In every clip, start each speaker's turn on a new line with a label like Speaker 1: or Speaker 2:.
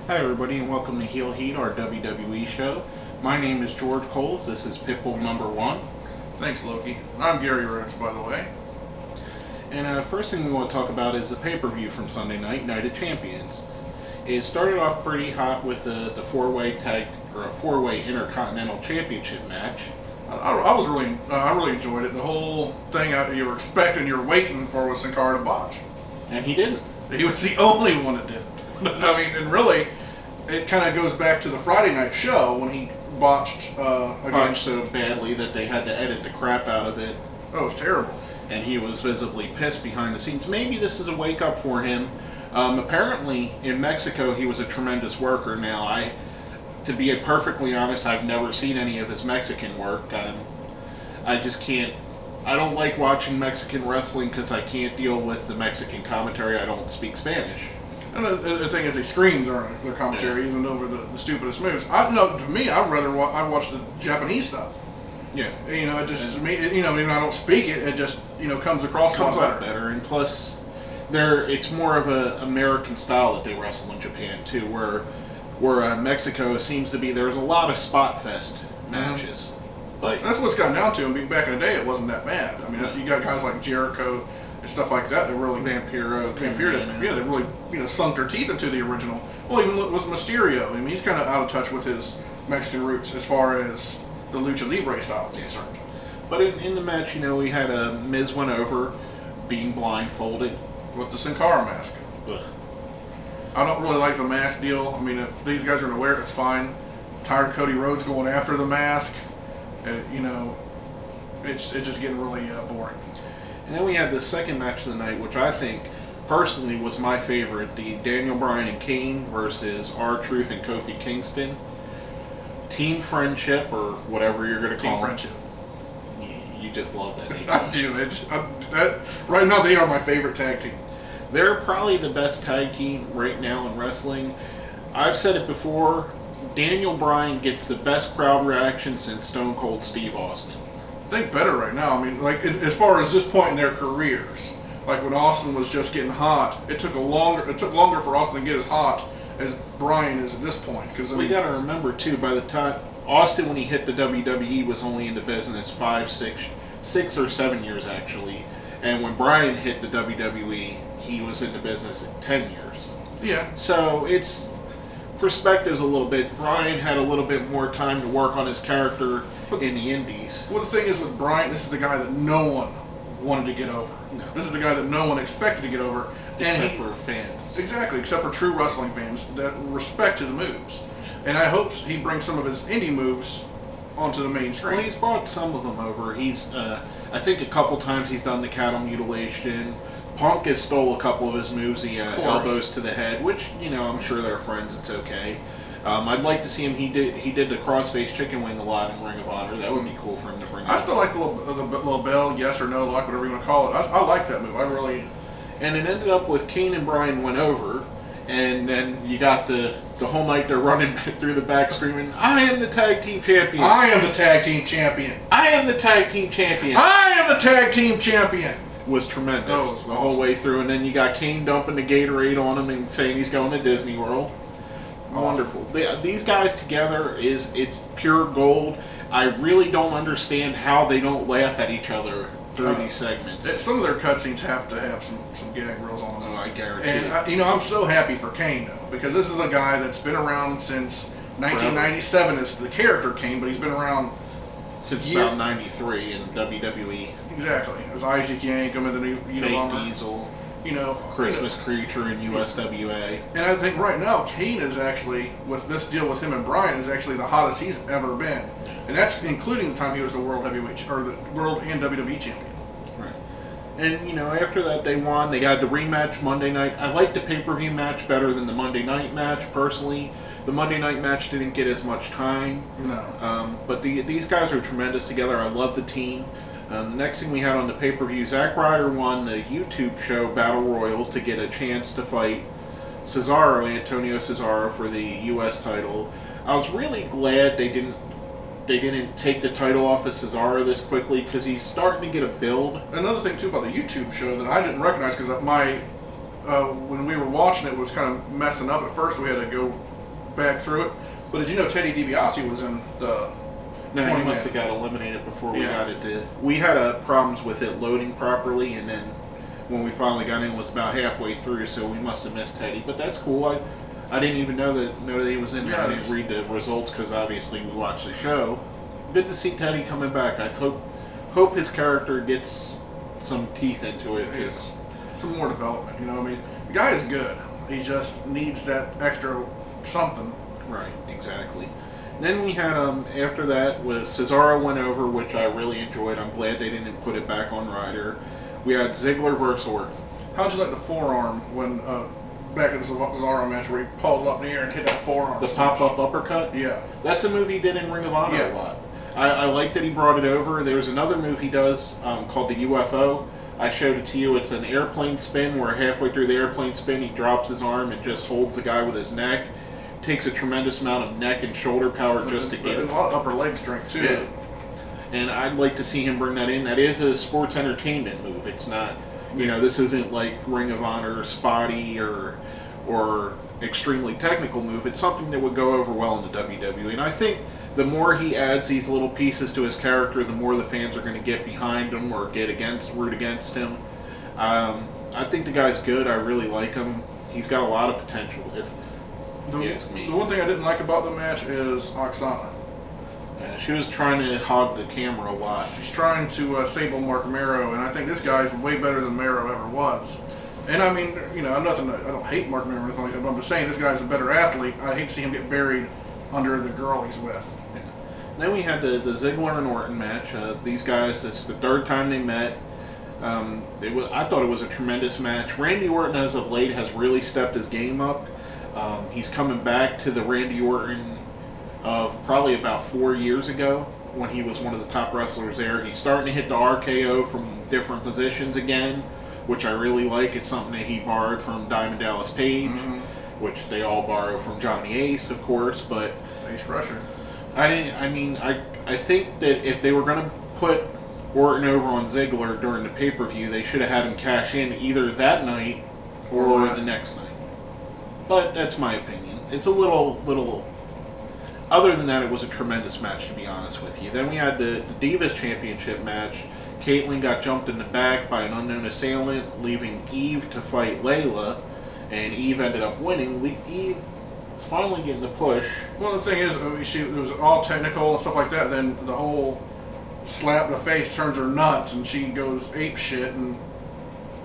Speaker 1: Hi everybody and welcome to Heel Heat, our WWE show. My name is George Coles. This is Pitbull number 1.
Speaker 2: Thanks, Loki. I'm Gary Rhodes, by the way.
Speaker 1: And first thing we want to talk about is the pay-per-view from Sunday night, Night of Champions. It started off pretty hot with the four-way Intercontinental Championship match.
Speaker 2: I really enjoyed it. The whole thing you were expecting, you were waiting for was Sin Cara to botch.
Speaker 1: And he didn't.
Speaker 2: He was the only one that didn't. I mean, and really, it kind of goes back to the Friday night show when he botched
Speaker 1: so badly that they had to edit the crap out of it.
Speaker 2: Oh, it was terrible.
Speaker 1: And he was visibly pissed behind the scenes. Maybe this is a wake-up for him. Apparently, in Mexico, he was a tremendous worker. Now, to be perfectly honest, I've never seen any of his Mexican work. I just can't. I don't like watching Mexican wrestling because I can't deal with the Mexican commentary. I don't speak Spanish.
Speaker 2: And the thing is, they scream during the commentary, even over the stupidest moves. To me, I'd rather watch the Japanese stuff.
Speaker 1: Yeah.
Speaker 2: You know, it just to me, even I don't speak it, it just comes across a lot better.
Speaker 1: And plus, it's more of an American style that they wrestle in Japan too, where Mexico seems to be. There's a lot of spot fest matches.
Speaker 2: But that's what it's gotten down to. I mean, back in the day, it wasn't that bad. I mean, you got guys like Jericho and stuff like that. That really
Speaker 1: Vampiro,
Speaker 2: they really sunk their teeth into the original. Well, even with Mysterio, I mean, he's kind of out of touch with his Mexican roots as far as the lucha libre style is concerned.
Speaker 1: But in the match, we had a Miz went over, being blindfolded
Speaker 2: with the Sin Cara mask.
Speaker 1: Ugh. I
Speaker 2: don't really like the mask deal. I mean, if these guys are going to wear it, it's fine. I'm tired of Cody Rhodes going after the mask. It's just getting really boring.
Speaker 1: And then we had the second match of the night, which I think personally was my favorite, the Daniel Bryan and Kane versus R-Truth and Kofi Kingston. Team Friendship, or whatever you're going to call
Speaker 2: it. Team Friendship.
Speaker 1: You just love that name.
Speaker 2: I do. Right now, they are my favorite tag team.
Speaker 1: They're probably the best tag team right now in wrestling. I've said it before, Daniel Bryan gets the best crowd reaction since Stone Cold Steve Austin.
Speaker 2: I think better right now. I mean, like as far as this point in their careers, like when Austin was just getting hot, it took longer for Austin to get as hot as Bryan is at this point. Because
Speaker 1: we got to remember too, by the time Austin, when he hit the WWE, was only in the business 6 or 7 years actually, and when Bryan hit the WWE, he was in the business in 10 years.
Speaker 2: Yeah.
Speaker 1: So it's perspectives a little bit. Bryan had a little bit more time to work on his character in the indies.
Speaker 2: Well, the thing is with Bryan, this is the guy that no one wanted to get over.
Speaker 1: No.
Speaker 2: This is the guy that no one expected to get over.
Speaker 1: Except for fans.
Speaker 2: Exactly, except for true wrestling fans that respect his moves. And I hope he brings some of his indie moves onto the main screen.
Speaker 1: Well, he's brought some of them over. I think a couple times he's done the cattle mutilation. Punk has stole a couple of his moves, the elbows to the head, which, I'm sure they're friends, it's okay. I'd like to see him, he did the crossface chicken wing a lot in Ring of Honor. That would be cool for him to bring up.
Speaker 2: I still like the little bell, yes or no, like whatever you want to call it. I like that move, I really.
Speaker 1: And it ended up with Kane and Bryan went over, and then you got the whole night they're running through the back screaming, I am the tag team champion.
Speaker 2: I am the tag team champion.
Speaker 1: I am the tag team champion.
Speaker 2: I am the tag team champion.
Speaker 1: Was tremendous the whole way through, and then you got Kane dumping the Gatorade on him and saying he's going to Disney World. Wonderful. These guys together it's pure gold. I really don't understand how they don't laugh at each other through these segments.
Speaker 2: Some of their cutscenes have to have some gag reels on them.
Speaker 1: Oh, I guarantee.
Speaker 2: And I'm so happy for Kane though, because this is a guy that's been around since 1997 as the character Kane, but he's been around
Speaker 1: since about 93 in WWE.
Speaker 2: Exactly. As Isaac Yankem and the new
Speaker 1: Fake Diesel. Christmas Creature in USWA.
Speaker 2: And I think right now Kane is actually, with this deal with him and Bryan, is actually the hottest he's ever been. And that's including the time he was the World Heavyweight, or the World and WWE Champion.
Speaker 1: Right. And, after that they won. They got the rematch Monday night. I like the pay-per-view match better than the Monday night match, personally. The Monday night match didn't get as much time.
Speaker 2: No.
Speaker 1: But these guys are tremendous together. I love the team. The next thing we had on the pay-per-view, Zack Ryder won the YouTube show Battle Royal to get a chance to fight Antonio Cesaro, for the U.S. title. I was really glad they didn't take the title off of Cesaro this quickly, because he's starting to get a build.
Speaker 2: Another thing too about the YouTube show that I didn't recognize, because when we were watching it was kind of messing up at first. We had to go back through it. But did you know Teddy DiBiase was in the?
Speaker 1: No, he must have got eliminated before we got it. We had problems with it loading properly, and then when we finally got in, it was about halfway through, so we must have missed Teddy. But that's cool. I didn't even know that he was in there. I didn't read the results because obviously we watched the show. Good to see Teddy coming back. I hope his character gets some teeth into it.
Speaker 2: Some more development. You know, I mean, the guy is good. He just needs that extra something.
Speaker 1: Right, exactly. Then we had, after that, was Cesaro went over, which I really enjoyed. I'm glad they didn't put it back on Ryder. We had Ziggler versus Orton.
Speaker 2: How'd you like the forearm when, back in the Cesaro match where he pulled up in the air and hit that forearm?
Speaker 1: The pop-up uppercut?
Speaker 2: Yeah.
Speaker 1: That's a move he did in Ring of Honor a lot. I like that he brought it over. There's another move he does called the UFO. I showed it to you. It's an airplane spin where halfway through the airplane spin he drops his arm and just holds the guy with his neck. Takes a tremendous amount of neck and shoulder power just to get it.
Speaker 2: A lot of upper leg strength too.
Speaker 1: Yeah. And I'd like to see him bring that in. That is a sports entertainment move. It's not, this isn't like Ring of Honor, spotty or extremely technical move. It's something that would go over well in the WWE. And I think the more he adds these little pieces to his character, the more the fans are going to get behind him or root against him. I think the guy's good. I really like him. He's got a lot of potential. The
Speaker 2: one thing I didn't like about the match is Oksana.
Speaker 1: She was trying to hog the camera a lot.
Speaker 2: She's trying to sable Mark Mero, and I think this guy's way better than Mero ever was. And I mean, I don't hate Mark Mero or anything like that, but I'm just saying this guy's a better athlete. I hate to see him get buried under the girl he's with.
Speaker 1: Yeah. Then we had the Ziggler and Orton match. These guys, it's the third time they met. I thought it was a tremendous match. Randy Orton, as of late, has really stepped his game up. He's coming back to the Randy Orton of probably about 4 years ago when he was one of the top wrestlers there. He's starting to hit the RKO from different positions again, which I really like. It's something that he borrowed from Diamond Dallas Page, which they all borrow from Johnny Ace, of course. But
Speaker 2: Ace Crusher.
Speaker 1: I think that if they were going to put Orton over on Ziggler during the pay-per-view, they should have had him cash in either that night or the next night. But that's my opinion. It's a little. Other than that, it was a tremendous match, to be honest with you. Then we had the Divas Championship match. Caitlyn got jumped in the back by an unknown assailant, leaving Eve to fight Layla, and Eve ended up winning. Eve is finally getting the push.
Speaker 2: Well, the thing is, it was all technical and stuff like that. Then the whole slap in the face turns her nuts, and she goes ape shit and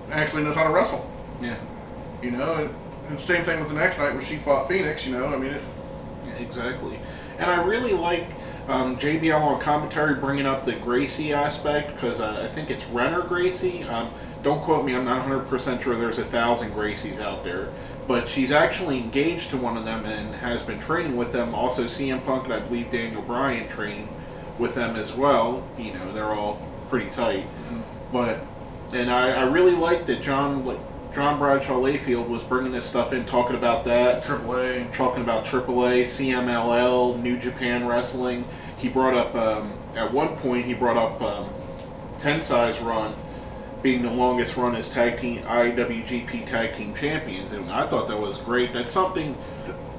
Speaker 2: actually knows how to wrestle.
Speaker 1: Yeah.
Speaker 2: And same thing with the next night when she fought Phoenix.
Speaker 1: Exactly. And I really like JBL on commentary bringing up the Gracie aspect, because I think it's Renner Gracie. Don't quote me, I'm not 100% sure there's 1,000 Gracies out there. But she's actually engaged to one of them and has been training with them. Also, CM Punk and I believe Daniel Bryan train with them as well. They're all pretty tight. And I really like that John Bradshaw Layfield was bringing this stuff in, talking about that.
Speaker 2: AAA.
Speaker 1: Talking about AAA, CMLL, New Japan Wrestling. He brought up, at one point, 10-size run being the longest run as IWGP Tag Team Champions. And I thought that was great. That's something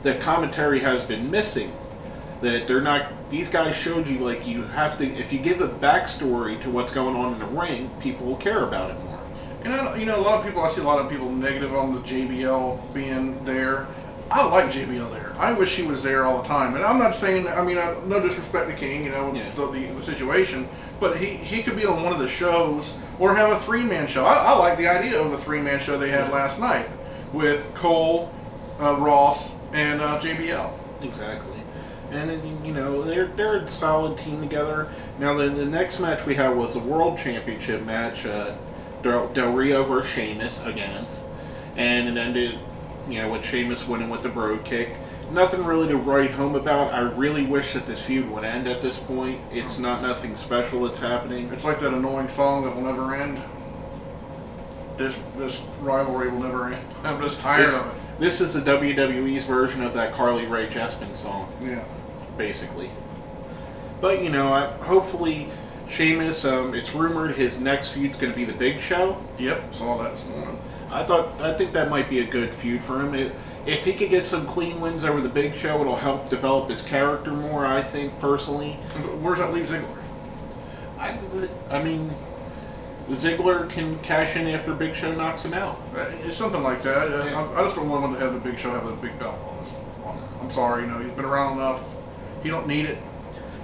Speaker 1: that commentary has been missing. That these guys showed you, you have to, if you give a backstory to what's going on in the ring, people will care about it more.
Speaker 2: And I see a lot of people negative on the JBL being there. I like JBL there. I wish he was there all the time. And I'm not saying, no disrespect to King, the situation, but he could be on one of the shows or have a three-man show. I like the idea of the three-man show they had last night with Cole, Ross, and JBL.
Speaker 1: Exactly. And they're a solid team together. Now the next match we had was the World Championship match. Del Rio versus Sheamus again, and it ended, with Sheamus winning with the Brogue Kick. Nothing really to write home about. I really wish that this feud would end at this point. It's nothing special that's happening.
Speaker 2: It's like that annoying song that will never end. This rivalry will never end. I'm just tired of it.
Speaker 1: This is the WWE's version of that Carly Rae Jepsen song.
Speaker 2: Yeah.
Speaker 1: Basically. But, hopefully Sheamus, it's rumored his next feud's going to be the Big Show.
Speaker 2: Yep, saw that this morning.
Speaker 1: I think that might be a good feud for him. if he could get some clean wins over the Big Show, it'll help develop his character more, I think, personally.
Speaker 2: Where's that leave Ziggler?
Speaker 1: I mean, Ziggler can cash in after Big Show knocks him out.
Speaker 2: It's something like that. I just don't want him to have the Big Show have a big belt on us. I'm sorry, he's been around enough. He don't need it.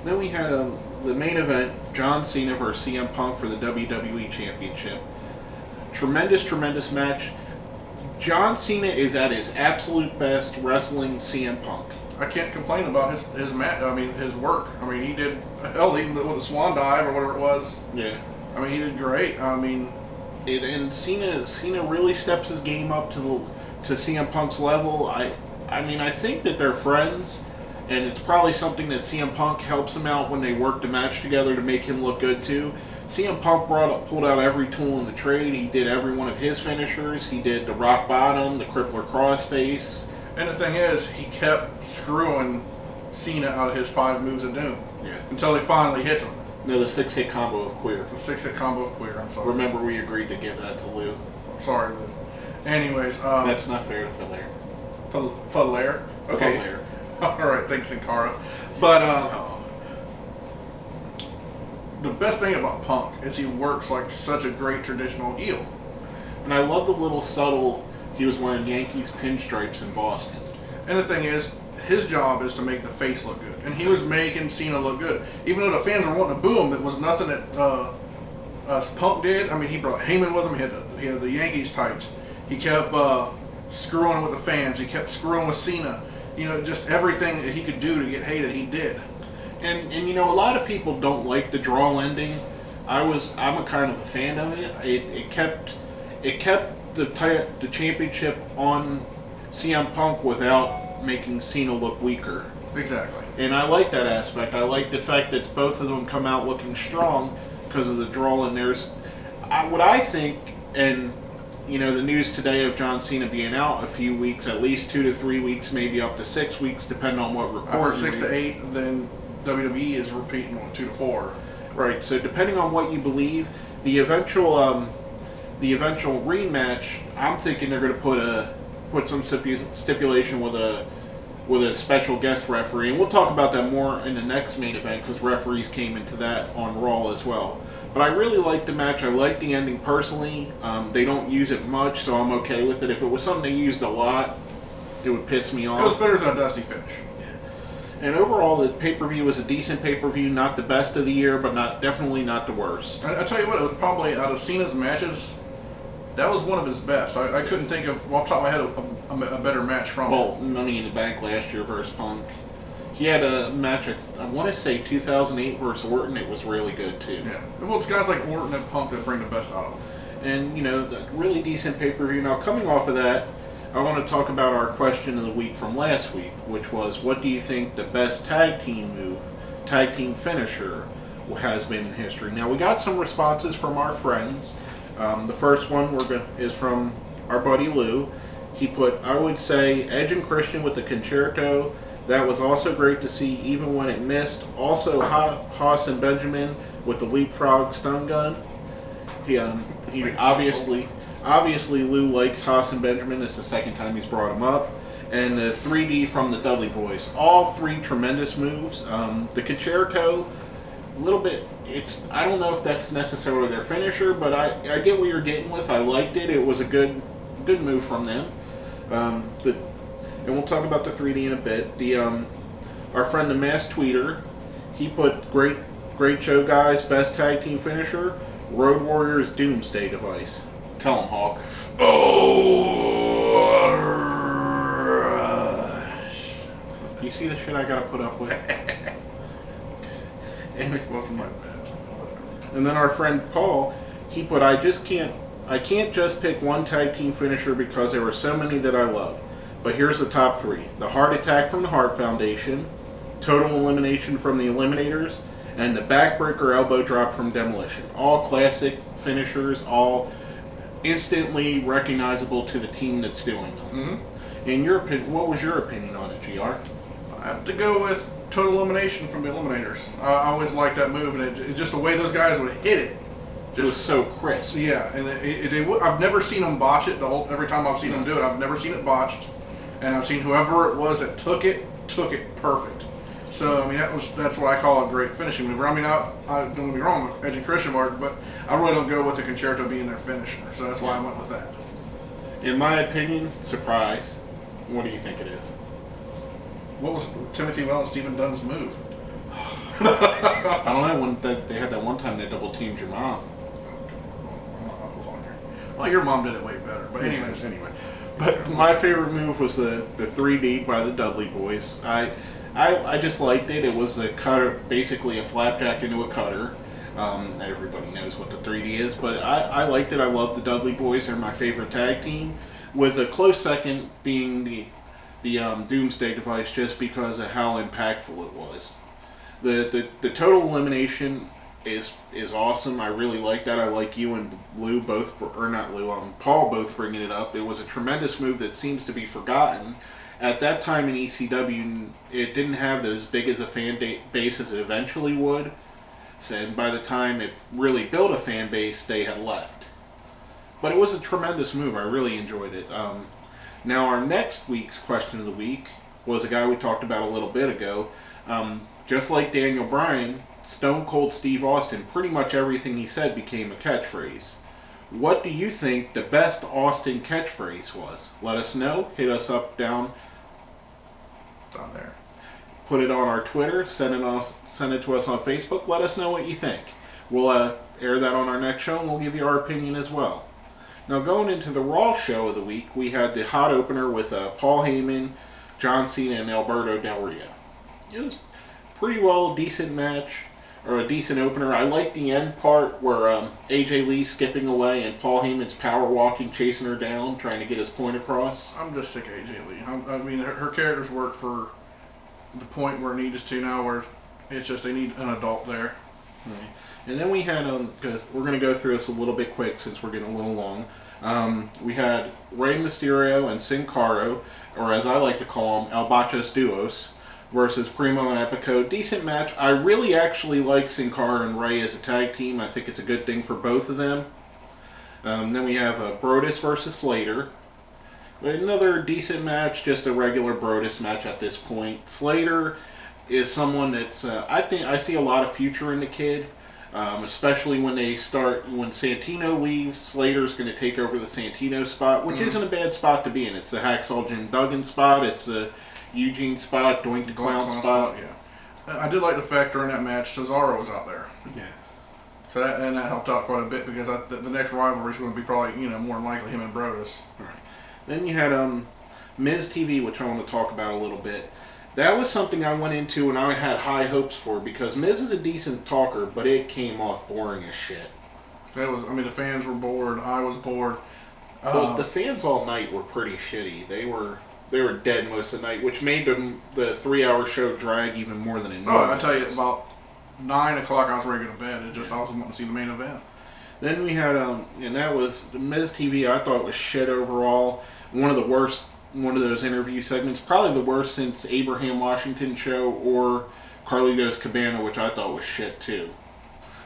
Speaker 1: Then we had the main event, John Cena versus CM Punk for the WWE Championship. Tremendous match. John Cena is at his absolute best wrestling CM Punk.
Speaker 2: I can't complain about his match. I mean, his work. I mean, he did even with the Swan Dive or whatever it was.
Speaker 1: Yeah.
Speaker 2: I mean, he did great. I mean,
Speaker 1: and Cena really steps his game up to CM Punk's level. I mean, I think that they're friends, and it's probably something that CM Punk helps him out when they work the match together to make him look good too. CM Punk pulled out every tool in the trade. He did every one of his finishers. He did the rock bottom, the crippler crossface.
Speaker 2: And the thing is, he kept screwing Cena out of his 5 moves of doom.
Speaker 1: Yeah.
Speaker 2: Until he finally hits him.
Speaker 1: No, the 6-hit combo of Queer.
Speaker 2: The 6-hit combo of Queer, I'm sorry.
Speaker 1: Remember, we agreed to give that to Lou.
Speaker 2: I'm sorry, Lou. Anyways.
Speaker 1: That's not fair to Falair.
Speaker 2: Falair? Okay.
Speaker 1: Falair.
Speaker 2: Alright, thanks, Sankara. But, the best thing about Punk is he works like such a great traditional heel.
Speaker 1: And I love the little subtle, he was wearing Yankees pinstripes in Boston.
Speaker 2: And the thing is, his job is to make the face look good. And he was making Cena look good. Even though the fans were wanting to boo him, it was nothing that Punk did. I mean, he brought Heyman with him. He had the Yankees tights. He kept screwing with the fans. He kept screwing with Cena. Just everything that he could do to get hated, he did.
Speaker 1: And a lot of people don't like the draw ending. I'm a kind of a fan of it. It kept the championship on CM Punk without making Cena look weaker.
Speaker 2: Exactly.
Speaker 1: And I like that aspect. I like the fact that both of them come out looking strong because of the draw. And there's what I think, and the news today of John Cena being out a few weeks, at least 2 to 3 weeks, maybe up to 6 weeks, depending on what report.
Speaker 2: I've heard 6 to 8, then WWE is repeating on 2 to 4.
Speaker 1: Right. So depending on what you believe, the eventual rematch, I'm thinking they're going to put some stipulation with a special guest referee, and we'll talk about that more in the next main event because referees came into that on Raw as well. But I really liked the match. I liked the ending personally. They don't use it much, so I'm okay with it. If it was something they used a lot, it would piss me off.
Speaker 2: It was better than a Dusty finish.
Speaker 1: And overall, the pay-per-view was a decent pay-per-view, not the best of the year, but definitely not the worst.
Speaker 2: I tell you what, it was probably, out of Cena's matches, that was one of his best. I couldn't think of, off the top of my head, a better match from
Speaker 1: it. Money in the Bank last year versus Punk. He had a match, I want to say 2008 versus Orton. It was really good, too.
Speaker 2: Yeah. Well, it's guys like Orton and Punk that bring the best out of him.
Speaker 1: And, the really decent pay-per-view. Now, coming off of that, I want to talk about our question of the week from last week, which was, what do you think the best tag team finisher has been in history? Now, we got some responses from our friends. The first one is from our buddy Lou. He put, I would say, Edge and Christian with the Concerto. That was also great to see, even when it missed. Also, Haas and Benjamin with the leapfrog stun gun. He obviously Lou likes Haas and Benjamin. It's the second time he's brought him up. And the 3D from the Dudley Boys. All 3 tremendous moves. The Concerto, a little bit, I don't know if that's necessarily their finisher, but I get what you're getting with. I liked it. It was a good move from them. And we'll talk about the 3D in a bit. Our friend the Masked Tweeter, he put great show, guys. Best tag team finisher, Road Warriors Doomsday Device. Tell him, Hawk.
Speaker 2: Oh,
Speaker 1: you see the shit I gotta put up with?
Speaker 2: And it wasn't my best.
Speaker 1: And then our friend Paul, he put, I can't just pick one tag team finisher because there were so many that I love. But here's the top 3. The Heart Attack from the Heart Foundation, Total Elimination from the Eliminators, and the Backbreaker Elbow Drop from Demolition. All classic finishers, all instantly recognizable to the team that's doing them.
Speaker 2: Mm-hmm.
Speaker 1: In your opinion, what was your opinion on it, GR?
Speaker 2: I have to go with Total Elimination from the Eliminators. I always liked that move, and it just the way those guys would hit it.
Speaker 1: It was so crisp.
Speaker 2: Yeah, and I've never seen them botch it. Every time I've seen them do it, I've never seen it botched. and I've seen whoever it was that took it perfect. So I mean that's what I call a great finishing move. I mean I don't get me wrong, Edge and Christian mark, but I really don't go with the concerto being their finisher. So that's why I went with that.
Speaker 1: In my opinion, surprise. What do you think it is?
Speaker 2: What was Timothy Well and Stephen Dunn's move?
Speaker 1: I don't know. When they had that one time they double teamed your mom.
Speaker 2: Well, your mom did it way better. But anyways,
Speaker 1: anyway. But my favorite move was the 3D by the Dudley Boys. I just liked it. It was a cutter, basically a flapjack into a cutter. Everybody knows what the 3D is, but I liked it. I love the Dudley Boys. They're my favorite tag team, with a close second being the Doomsday Device, just because of how impactful it was. The total elimination is awesome. I really like that. I like you and Lou both, or not Lou, Paul both bringing it up. It was a tremendous move that seems to be forgotten. At that time in ECW, it didn't have as big as a fan base as it eventually would. So, and by the time it really built a fan base, they had left. But it was a tremendous move. I really enjoyed it. Now, our next week's question of the week was a guy we talked about a little bit ago. Just like Daniel Bryan, Stone Cold Steve Austin, pretty much everything he said became a catchphrase. What do you think the best Austin catchphrase was? Let us know. Hit us up down
Speaker 2: there.
Speaker 1: Put it on our Twitter. Send it to us on Facebook. Let us know what you think. We'll air that on our next show, and we'll give you our opinion as well. Now, going into the Raw show of the week, we had the hot opener with Paul Heyman, John Cena, and Alberto Del Rio. It was pretty well a decent match, or a decent opener. I like the end part where AJ Lee's skipping away and Paul Heyman's power walking, chasing her down, trying to get his point across.
Speaker 2: I'm just sick of AJ Lee. I mean, her character's worked for the point where it needs to now, where it's just they need an adult there.
Speaker 1: Right. And then we had, because we're going to go through this a little bit quick since we're getting a little long. We had Rey Mysterio and Sin Cara, or as I like to call them, El Bachos Duos, versus Primo and Epico. Decent match. I really actually like Sin Cara and Rey as a tag team. I think it's a good thing for both of them. Then we have Brodus versus Slater. Another decent match, just a regular Brodus match at this point. Slater is someone that's, I think I see a lot of future in the kid, especially when Santino leaves. Slater's going to take over the Santino spot, which isn't a bad spot to be in. It's the Hacksaw Jim Duggan spot. It's the Eugene spot, Doink the Clown spot.
Speaker 2: Yeah. I did like the fact during that match Cesaro was out there.
Speaker 1: Yeah.
Speaker 2: So that helped out quite a bit, because the next rivalry is going to be probably, more than likely him and Brodus.
Speaker 1: Right. Then you had Miz TV, which I want to talk about a little bit. That was something I went into and I had high hopes for, because Miz is a decent talker, but it came off boring as shit.
Speaker 2: The fans were bored. I was bored.
Speaker 1: Well, the fans all night were pretty shitty. They were dead most of the night, which made the 3-hour show drag even more than it needed.
Speaker 2: I tell you, about 9 o'clock I was ready to go to bed. I was wanting to see the main event.
Speaker 1: Then we had, and that was Miz TV. I thought was shit overall. One of the worst. One of those interview segments, probably the worst since Abraham Washington show or Carlitos Cabana, which I thought was shit too.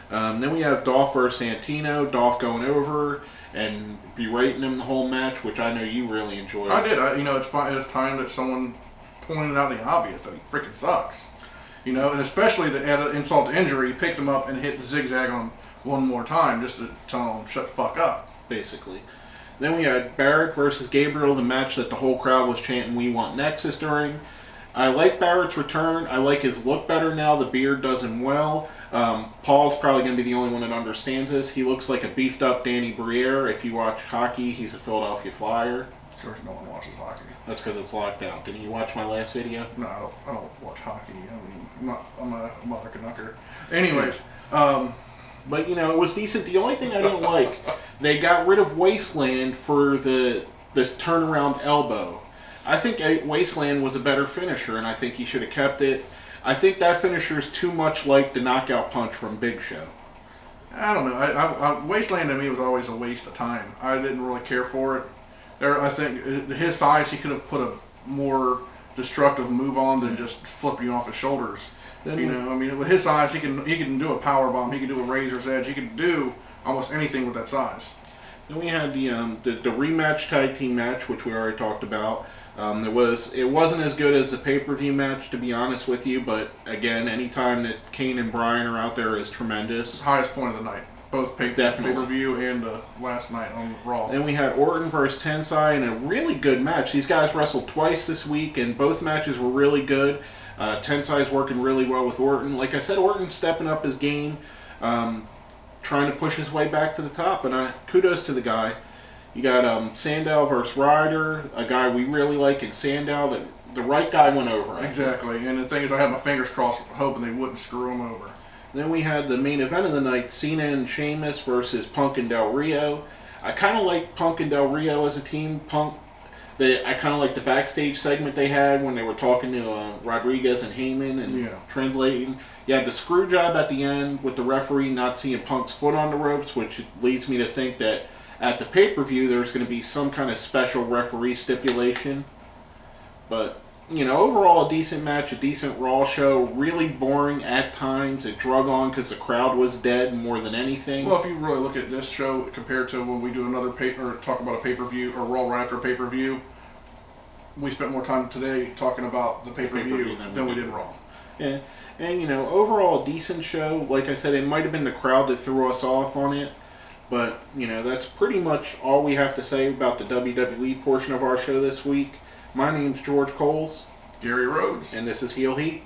Speaker 1: Then we have Dolph versus Santino. Dolph going over and berating him the whole match, which I know you really enjoyed.
Speaker 2: I did. It's time that someone pointed out the obvious, that he freaking sucks. And especially that at insult to injury, he picked him up and hit the zigzag on him one more time just to tell him shut the fuck up.
Speaker 1: Basically. Then we had Barrett versus Gabriel, the match that the whole crowd was chanting "We want Nexus" during. I like Barrett's return. I like his look better now. The beard does him well. Paul's probably going to be the only one that understands this. He looks like a beefed up Danny Briere. If you watch hockey, he's a Philadelphia Flyer.
Speaker 2: Of course, no one watches hockey.
Speaker 1: That's because it's locked out. Didn't you watch my last video?
Speaker 2: No, I don't watch hockey. I'm a mother canucker. Anyways,
Speaker 1: But, it was decent. The only thing I didn't like, they got rid of Wasteland for this turnaround elbow. I think Wasteland was a better finisher, and I think he should have kept it. I think that finisher is too much like the knockout punch from Big Show.
Speaker 2: I don't know. Wasteland to me was always a waste of time. I didn't really care for it. I think his size, he could have put a more destructive move on than just flip you off his shoulders. With his size, he can do a power bomb. He can do a razor's edge. He can do almost anything with that size.
Speaker 1: Then we had the rematch tag team match, which we already talked about. It wasn't as good as the pay-per-view match, to be honest with you, but again, anytime that Kane and Bryan are out there is tremendous.
Speaker 2: Highest point of the night. Both pay-per-view and last night on Raw.
Speaker 1: Then we had Orton versus Tensai in a really good match. These guys wrestled twice this week, and both matches were really good. Tensai's working really well with Orton. Like I said, Orton's stepping up his game, trying to push his way back to the top, and kudos to the guy. You got Sandow versus Ryder, a guy we really like in Sandow. That the right guy went over.
Speaker 2: Exactly, and the thing is, I had my fingers crossed, hoping they wouldn't screw him over.
Speaker 1: Then we had the main event of the night, Cena and Sheamus versus Punk and Del Rio. I kind of like Punk and Del Rio as a team. I kind of like the backstage segment they had when they were talking to Rodriguez and Heyman and translating. You had the screw job at the end with the referee not seeing Punk's foot on the ropes, which leads me to think that at the pay-per-view there's going to be some kind of special referee stipulation. But, overall a decent match, a decent Raw show. Really boring at times. It drug on because the crowd was dead more than anything.
Speaker 2: Well, if you really look at this show compared to when we do talk about a pay-per-view or Raw right after a pay-per-view, we spent more time today talking about the pay-per-view than we did Raw.
Speaker 1: Yeah, and overall a decent show. Like I said, it might have been the crowd that threw us off on it. But, that's pretty much all we have to say about the WWE portion of our show this week. My name's George Coles.
Speaker 2: Gary Rhodes.
Speaker 1: And this is Heel Heat.